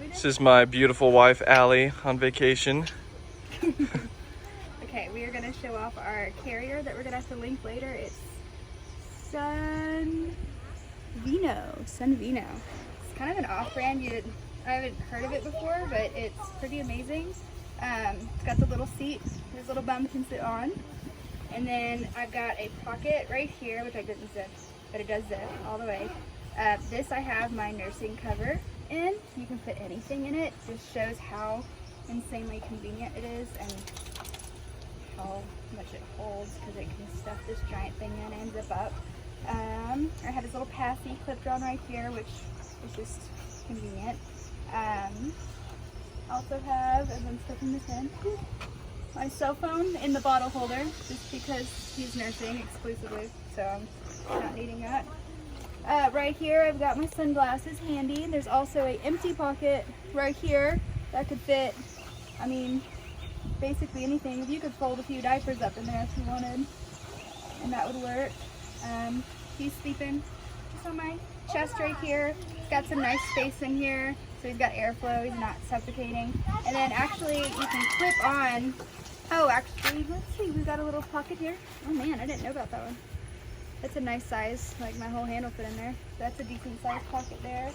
This is my beautiful wife, Allie, on vacation. Okay, we are going to show off our carrier that we're going to have to link later. It's Sunvino. It's kind of an off-brand. I haven't heard of it before, but it's pretty amazing. It's got the little seat. This little bum can sit on. And then I've got a pocket right here, which I didn't zip, but it does zip all the way. This I have my nursing cover in. You can put anything in it. Just shows how insanely convenient it is and how much it holds, because it can stuff this giant thing in and zip up. I have this little passy clipped on right here, which is just convenient. Also have, as I'm stuffing this in, my cell phone in the bottle holder, just because he's nursing exclusively, so I'm not needing that. Right here I've got my sunglasses handy. There's also an empty pocket right here that could fit, I mean, basically anything. You could fold a few diapers up in there if you wanted, and that would work. He's sleeping just on my chest right here. He's got some nice space in here, so he's got airflow, he's not suffocating. And then actually you can clip on, oh actually, let's see, we've got a little pocket here. Oh man, I didn't know about that one. That's a nice size, like my whole hand will fit in there. That's a decent sized pocket there.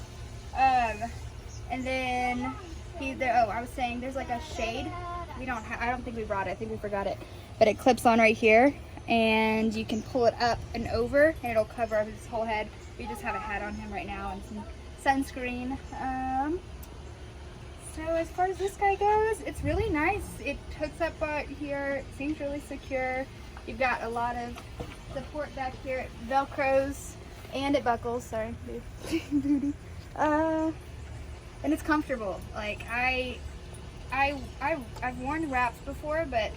And then I was saying there's like a shade. I don't think we brought it, I think we forgot it. But it clips on right here, and you can pull it up and over, and it'll cover up his whole head. We just have a hat on him right now and some sunscreen. So as far as this guy goes, it's really nice. It hooks up out here, it seems really secure. You've got a lot of support back here. It velcros and it buckles, sorry, booty. And it's comfortable. Like I've worn wraps before, but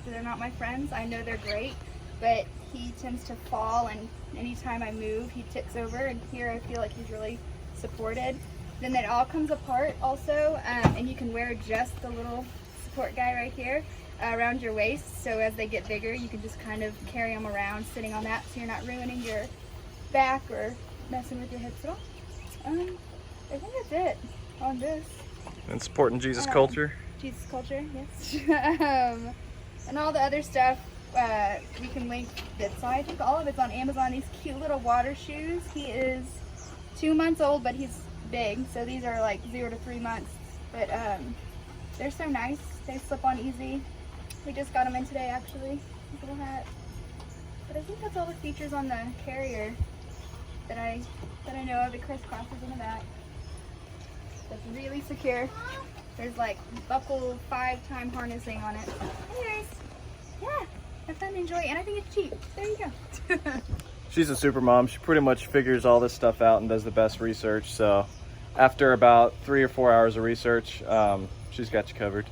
they're not my friends. I know they're great, but he tends to fall, and anytime I move, he tips over, and here I feel like he's really supported. Then it all comes apart also, and you can wear just the little support guy right here around your waist, so as they get bigger, you can just kind of carry them around sitting on that, so you're not ruining your back or messing with your hips at all. I think that's it on this. And supporting Jesus culture. Jesus culture, yes. And all the other stuff we can link this. So I think all of it's on Amazon. These cute little water shoes. He is 2 months old, but he's big. So these are like 0 to 3 months. But they're so nice. They slip on easy. We just got them in today, actually. This little hat. But I think that's all the features on the carrier that I know of. It crisscrosses in the back. That's really secure. There's like buckle 5-time harnessing on it. Anyways, yeah, have fun, enjoy, and I think it's cheap. There you go. She's a super mom. She pretty much figures all this stuff out and does the best research. So after about 3 or 4 hours of research, she's got you covered.